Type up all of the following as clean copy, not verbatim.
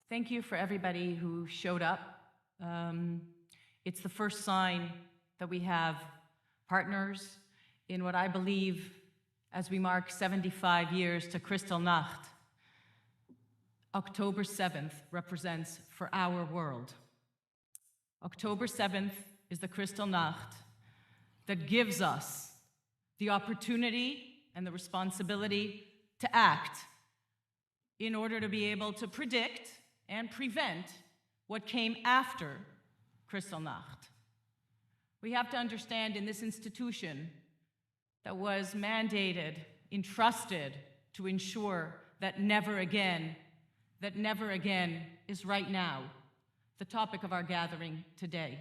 Thank you for everybody who showed up. It's the first sign that we have partners in what I believe, as we mark 75 years to Kristallnacht, October 7th represents for our world. October 7th is the Kristallnacht that gives us the opportunity and the responsibility to act in order to be able to predict and prevent what came after Kristallnacht. We have to understand in this institution that was mandated, entrusted to ensure that never again is right now the topic of our gathering today.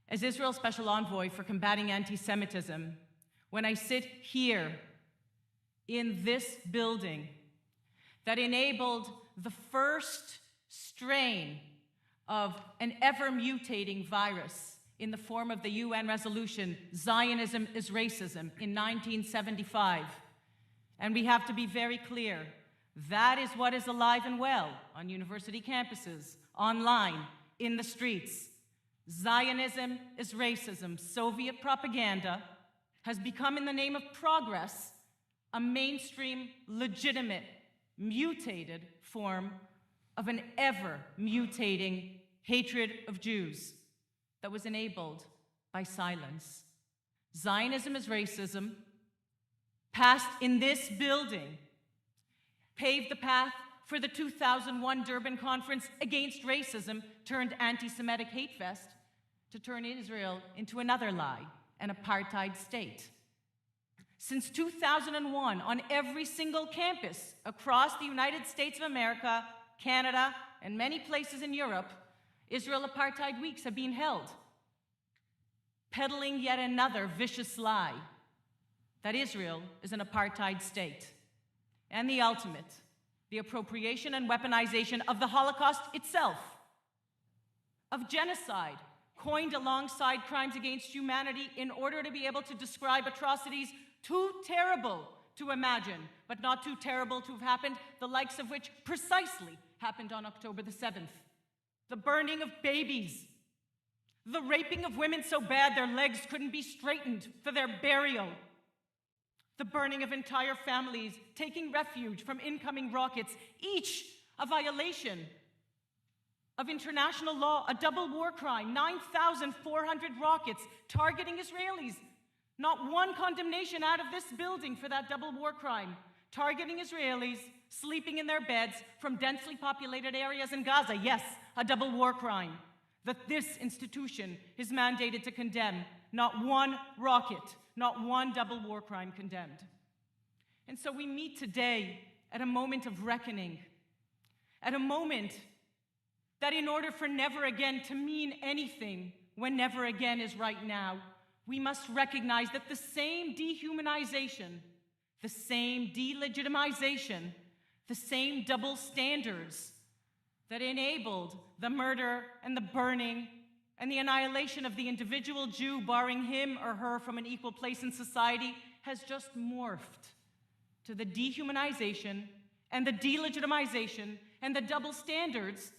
As Israel's Special Envoy for Combatting Antisemitism, when I sit here in this building that enabled the first strain of an ever-mutating virus in the form of the UN resolution, Zionism is Racism, in 1975. And we have to be very clear, that is what is alive and well on university campuses, online, in the streets. Zionism is racism. Soviet propaganda has become, in the name of progress, a mainstream, legitimate, mutated form of an ever-mutating hatred of Jews that was enabled by silence. Zionism is racism, passed in this building, paved the path for the 2001 Durban Conference against racism turned anti-Semitic hate fest to turn Israel into another lie, an apartheid state. Since 2001, on every single campus across the United States of America, Canada, and many places in Europe, Israel Apartheid Weeks have been held, peddling yet another vicious lie that Israel is an apartheid state. And the ultimate, the appropriation and weaponization of the Holocaust itself, of genocide, coined alongside crimes against humanity in order to be able to describe atrocities too terrible to imagine, but not too terrible to have happened, the likes of which precisely happened on October the 7th. The burning of babies, the raping of women so bad their legs couldn't be straightened for their burial, the burning of entire families, taking refuge from incoming rockets, each a violation of international law, a double war crime, 9,400 rockets targeting Israelis. Not one condemnation out of this building for that double war crime, targeting Israelis sleeping in their beds from densely populated areas in Gaza. Yes, a double war crime that this institution is mandated to condemn. Not one rocket, not one double war crime condemned. And so we meet today at a moment of reckoning, at a moment that in order for never again to mean anything when never again is right now, we must recognize that the same dehumanization, the same delegitimization, the same double standards that enabled the murder and the burning and the annihilation of the individual Jew, barring him or her from an equal place in society, has just morphed to the dehumanization and the delegitimization and the double standards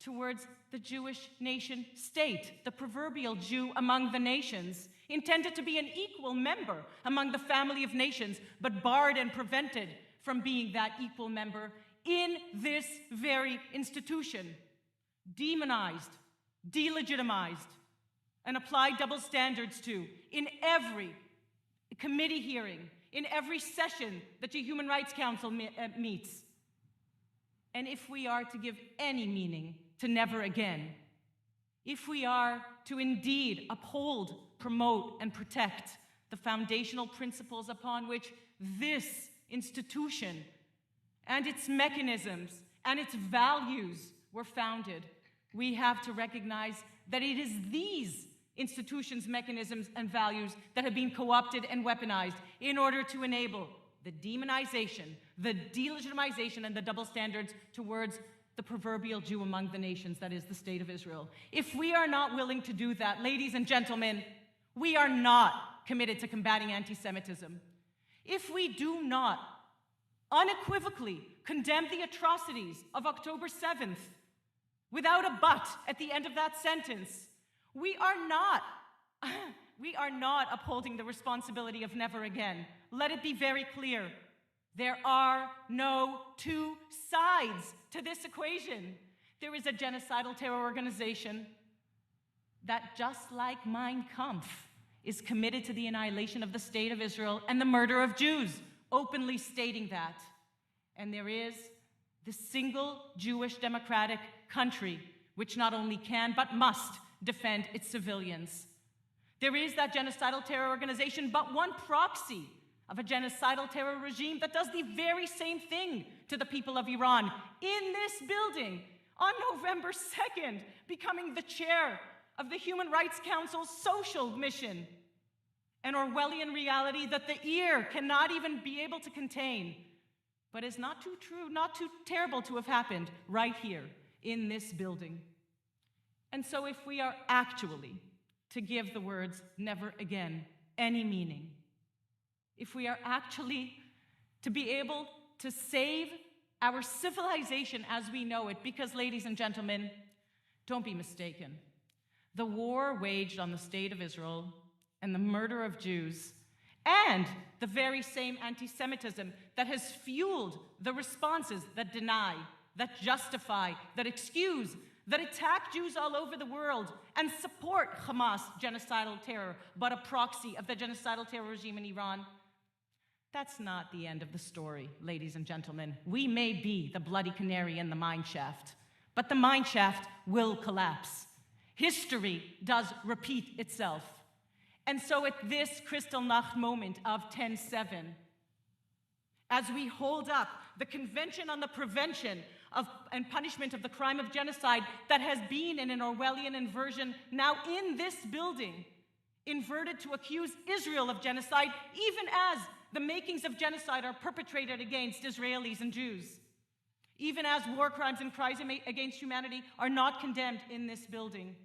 towards the Jewish nation state, the proverbial Jew among the nations, intended to be an equal member among the family of nations, but barred and prevented from being that equal member in this very institution, demonized, delegitimized, and applied double standards to in every committee hearing, in every session that the Human Rights Council meets. And if we are to give any meaning to never again, if we are to indeed uphold, promote, and protect the foundational principles upon which this institution and its mechanisms and its values were founded, we have to recognize that it is these institutions, mechanisms, and values that have been co-opted and weaponized in order to enable the demonization, the delegitimization, and the double standards towards the proverbial Jew among the nations, that is the state of Israel. If we are not willing to do that, ladies and gentlemen, we are not committed to combating anti-Semitism. If we do not unequivocally condemned the atrocities of October 7th, without a but at the end of that sentence, we are not upholding the responsibility of never again. Let it be very clear. There are no two sides to this equation. There is a genocidal terror organization that, just like Mein Kampf, is committed to the annihilation of the State of Israel and the murder of Jews, openly stating that. And there is the single Jewish democratic country which not only can but must defend its civilians. There is that genocidal terror organization, but one proxy of a genocidal terror regime that does the very same thing to the people of Iran in this building on November 2nd, becoming the chair of the Human Rights Council's social mission, an Orwellian reality that the ear cannot even be able to contain, but is not too true, not too terrible to have happened right here in this building. And so if we are actually to give the words never again any meaning, if we are actually to be able to save our civilization as we know it, because, ladies and gentlemen, don't be mistaken, the war waged on the State of Israel and the murder of Jews and the very same anti-Semitism that has fueled the responses that deny, that justify, that excuse, that attack Jews all over the world and support Hamas genocidal terror, but a proxy of the genocidal terror regime in Iran. That's not the end of the story, ladies and gentlemen. We may be the bloody canary in the mine shaft, but the mine shaft will collapse. History does repeat itself. And so at this Kristallnacht moment of 10/7, as we hold up the Convention on the Prevention of and Punishment of the Crime of Genocide that has been in an Orwellian inversion now in this building, inverted to accuse Israel of genocide, even as the makings of genocide are perpetrated against Israelis and Jews, even as war crimes and crimes against humanity are not condemned in this building.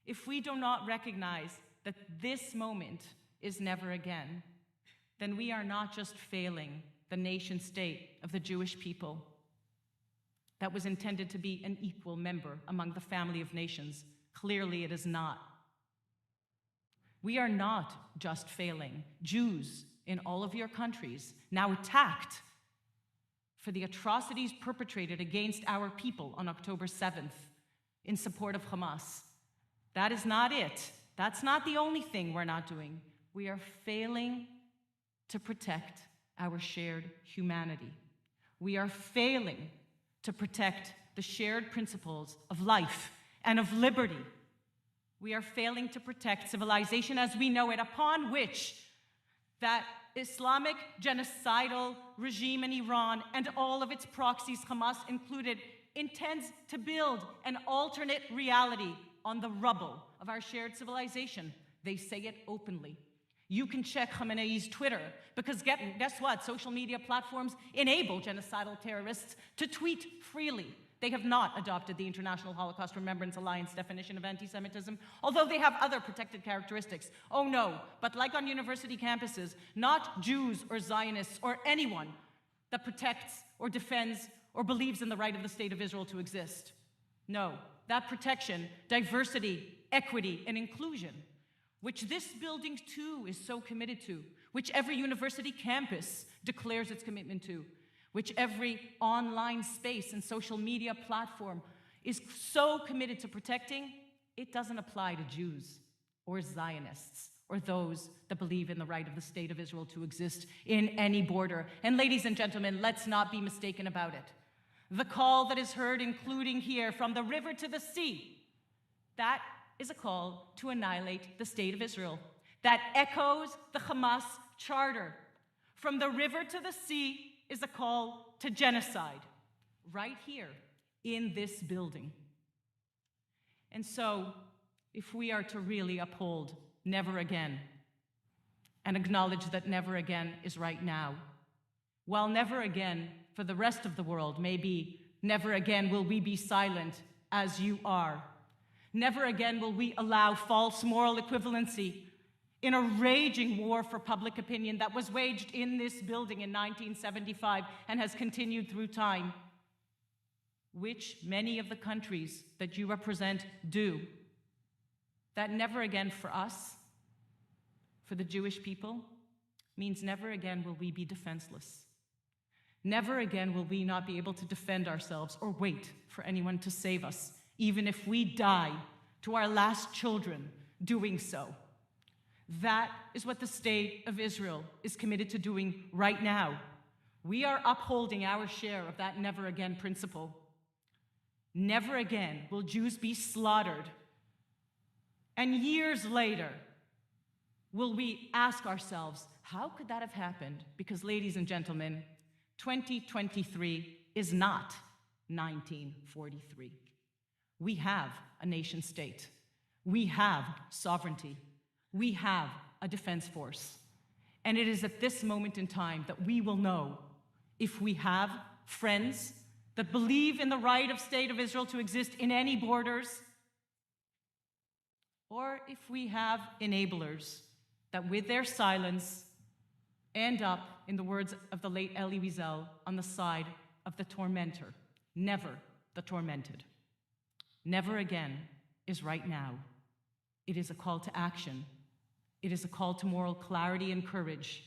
If we do not recognize that this moment is never again, then we are not just failing the nation state of the Jewish people that was intended to be an equal member among the family of nations. Clearly it is not. We are not just failing Jews in all of your countries, now attacked for the atrocities perpetrated against our people on October 7th in support of Hamas. That is not it. That's not the only thing we're not doing. We are failing to protect our shared humanity. We are failing to protect the shared principles of life and of liberty. We are failing to protect civilization as we know it, upon which that Islamic genocidal regime in Iran and all of its proxies, Hamas included, intends to build an alternate reality on the rubble of our shared civilization. They say it openly. You can check Khamenei's Twitter, because guess what? Social media platforms enable genocidal terrorists to tweet freely. They have not adopted the International Holocaust Remembrance Alliance definition of anti-Semitism, although they have other protected characteristics. Oh no, but like on university campuses, not Jews or Zionists or anyone that protects or defends or believes in the right of the State of Israel to exist. No, that protection, diversity, equity, and inclusion, which this building too is so committed to, which every university campus declares its commitment to, which every online space and social media platform is so committed to protecting, it doesn't apply to Jews or Zionists or those that believe in the right of the State of Israel to exist in any border. And ladies and gentlemen, let's not be mistaken about it. The call that is heard, including here, from the river to the sea, that is a call to annihilate the State of Israel. That echoes the Hamas charter. From the river to the sea is a call to genocide, right here in this building. And so, if we are to really uphold never again and acknowledge that never again is right now, while never again for the rest of the world may be never again will we be silent as you are, never again will we allow false moral equivalency in a raging war for public opinion that was waged in this building in 1975 and has continued through time, which many of the countries that you represent do, that never again for us, for the Jewish people, means never again will we be defenseless. Never again will we not be able to defend ourselves or wait for anyone to save us, even if we die to our last children doing so. That is what the state of Israel is committed to doing right now. We are upholding our share of that never again principle. Never again will Jews be slaughtered. And years later, will we ask ourselves, how could that have happened? Because, ladies and gentlemen, 2023 is not 1943. We have a nation state. We have sovereignty. We have a defense force. And it is at this moment in time that we will know if we have friends that believe in the right of State of Israel to exist in any borders, or if we have enablers that with their silence end up, in the words of the late Elie Wiesel, on the side of the tormentor, never the tormented. Never again is right now. It is a call to action. It is a call to moral clarity and courage.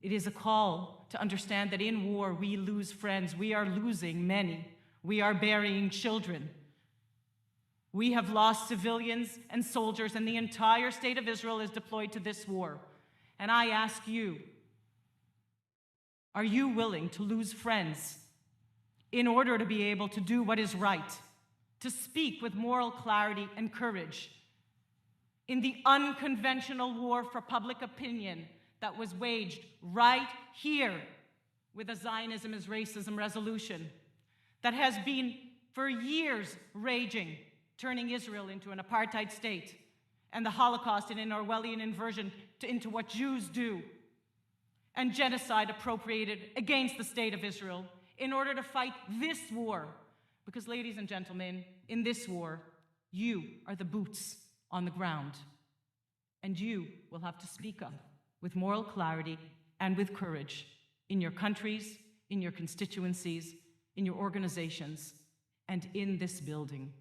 It is a call to understand that in war we lose friends. We are losing many. We are burying children. We have lost civilians and soldiers, and the entire state of Israel is deployed to this war. And I ask you, are you willing to lose friends in order to be able to do what is right, to speak with moral clarity and courage in the unconventional war for public opinion that was waged right here with a Zionism is racism resolution that has been for years raging, turning Israel into an apartheid state and the Holocaust in an Orwellian inversion into what Jews do, and genocide appropriated against the state of Israel in order to fight this war. Because, ladies and gentlemen, in this war, you are the boots on the ground. And you will have to speak up with moral clarity and with courage in your countries, in your constituencies, in your organizations, and in this building,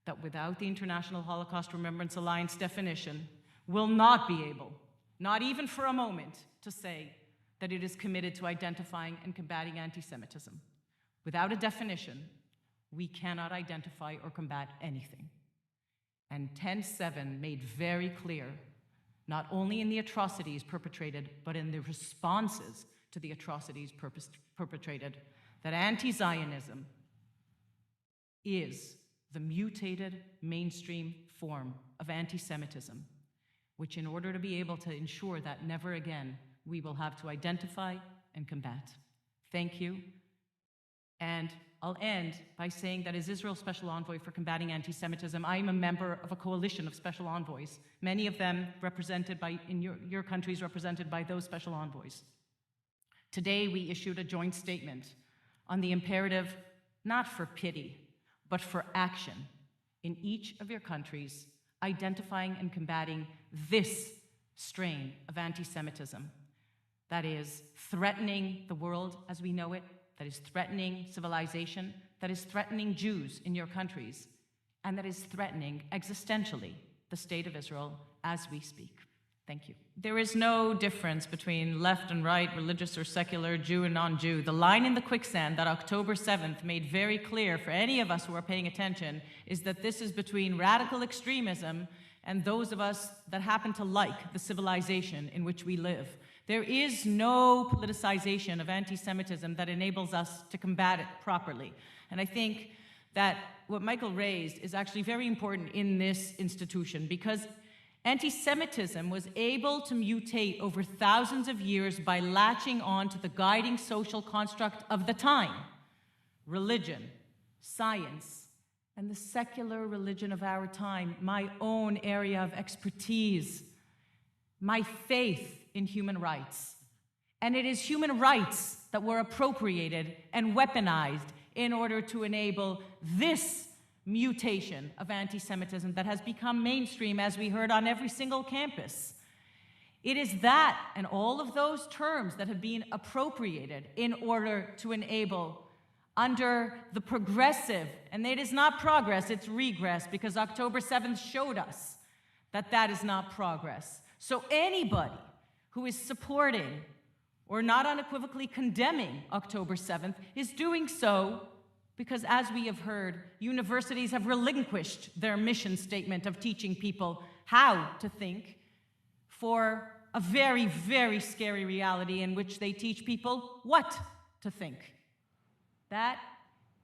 that without the International Holocaust Remembrance Alliance definition, will not be able, not even for a moment, to say that it is committed to identifying and combating anti-Semitism. Without a definition, we cannot identify or combat anything. And 10-7 made very clear, not only in the atrocities perpetrated, but in the responses to the atrocities perpetrated, that anti-Zionism is the mutated mainstream form of anti-Semitism, which in order to be able to ensure that never again, we will have to identify and combat. Thank you. And I'll end by saying that as Israel's Special Envoy for Combating Anti-Semitism, I am a member of a coalition of special envoys, many of them represented by, in your countries, represented by those special envoys. Today, we issued a joint statement on the imperative, not for pity, but for action in each of your countries, identifying and combating this strain of anti-Semitism that is threatening the world as we know it, that is threatening civilization, that is threatening Jews in your countries, and that is threatening existentially the state of Israel as we speak. Thank you. There is no difference between left and right, religious or secular, Jew and non-Jew. The line in the quicksand that October 7th made very clear for any of us who are paying attention is that this is between radical extremism and those of us that happen to like the civilization in which we live. There is no politicization of anti-Semitism that enables us to combat it properly. And I think that what Michael raised is actually very important in this institution, because anti-Semitism was able to mutate over thousands of years by latching on to the guiding social construct of the time: religion, science, and the secular religion of our time, my own area of expertise, my faith in human rights. And it is human rights that were appropriated and weaponized in order to enable this mutation of anti-Semitism that has become mainstream, as we heard, on every single campus. It is that and all of those terms that have been appropriated in order to enable under the progressive, and it is not progress, it's regress, because October 7th showed us that that is not progress. So anybody who is supporting or not unequivocally condemning October 7th is doing so because, as we have heard, universities have relinquished their mission statement of teaching people how to think for a very, very scary reality in which they teach people what to think. That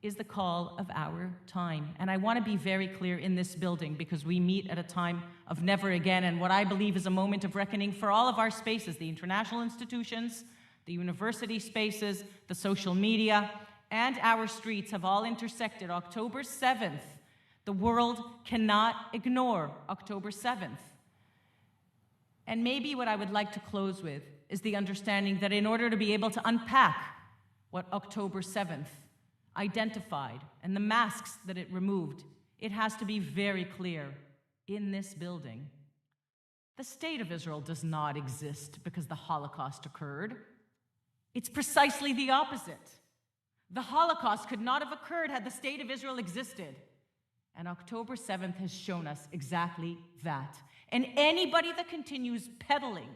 is the call of our time. And I want to be very clear in this building, because we meet at a time of never again, and what I believe is a moment of reckoning for all of our spaces, the international institutions, the university spaces, the social media, and our streets have all intersected. October 7th, the world cannot ignore October 7th. And maybe what I would like to close with is the understanding that in order to be able to unpack what October 7th identified and the masks that it removed, it has to be very clear in this building. The state of Israel does not exist because the Holocaust occurred. It's precisely the opposite. The Holocaust could not have occurred had the state of Israel existed. And October 7th has shown us exactly that. And anybody that continues peddling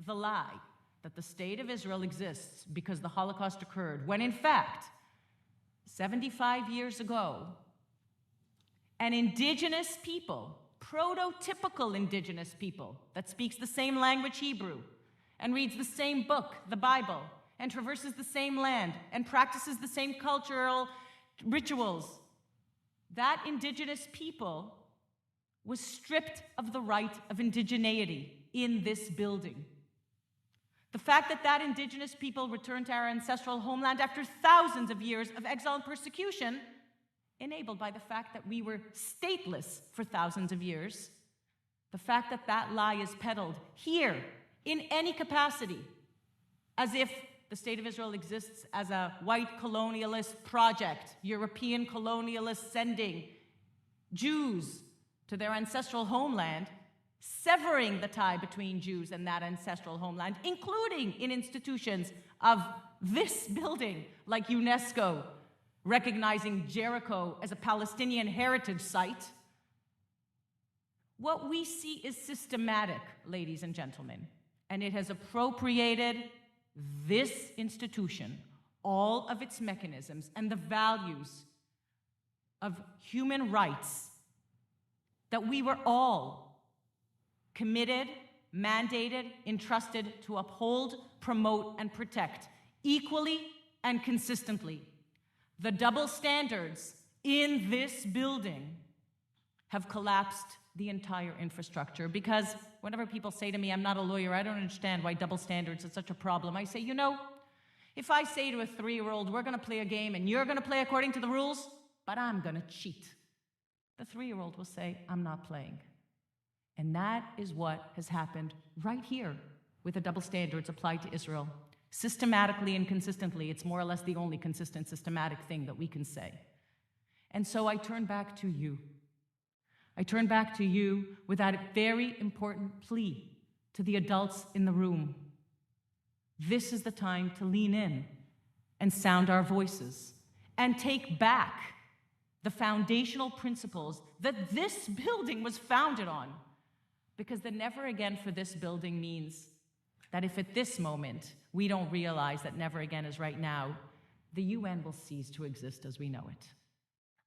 the lie that the state of Israel exists because the Holocaust occurred, when in fact, 75 years ago, an indigenous people, prototypical indigenous people that speaks the same language, Hebrew, and reads the same book, the Bible, and traverses the same land, and practices the same cultural rituals, that indigenous people was stripped of the right of indigeneity in this building. The fact that that indigenous people returned to our ancestral homeland after thousands of years of exile and persecution, enabled by the fact that we were stateless for thousands of years, the fact that that lie is peddled here in any capacity, as if the state of Israel exists as a white colonialist project, European colonialists sending Jews to their ancestral homeland, severing the tie between Jews and that ancestral homeland, including in institutions of this building, like UNESCO, recognizing Jericho as a Palestinian heritage site. What we see is systematic, ladies and gentlemen, and it has appropriated this institution, all of its mechanisms, and the values of human rights that we were all committed, mandated, entrusted to uphold, promote, and protect equally and consistently. The double standards in this building have collapsed the entire infrastructure, because whenever people say to me, I'm not a lawyer, I don't understand why double standards is such a problem, I say, you know, if I say to a 3-year-old, we're going to play a game and you're going to play according to the rules, but I'm going to cheat, the 3-year-old will say, I'm not playing. And that is what has happened right here with the double standards applied to Israel. Systematically and consistently, it's more or less the only consistent systematic thing that we can say. And so I turn back to you. I turn back to you with that very important plea to the adults in the room. This is the time to lean in and sound our voices and take back the foundational principles that this building was founded on. Because the never again for this building means that if at this moment we don't realize that never again is right now, the UN will cease to exist as we know it.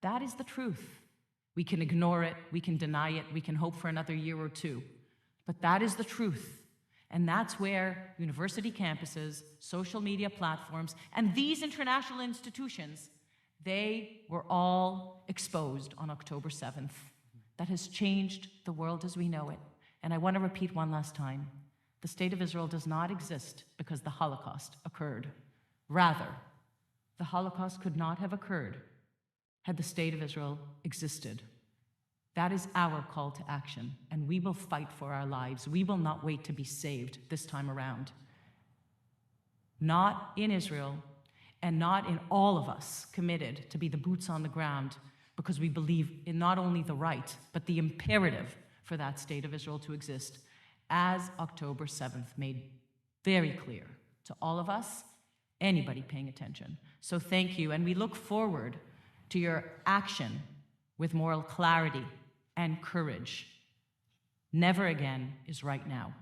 That is the truth. We can ignore it, we can deny it, we can hope for another year or two, but that is the truth. And that's where university campuses, social media platforms, and these international institutions, they were all exposed on October 7th. That has changed the world as we know it. And I want to repeat one last time. The state of Israel does not exist because the Holocaust occurred. Rather, the Holocaust could not have occurred had the state of Israel existed. That is our call to action, and we will fight for our lives. We will not wait to be saved this time around. Not in Israel, and not in all of us committed to be the boots on the ground, because we believe in not only the right, but the imperative for that state of Israel to exist. as October 7th made very clear to all of us, anybody paying attention. So thank you, and we look forward to your action with moral clarity and courage. Never again is right now.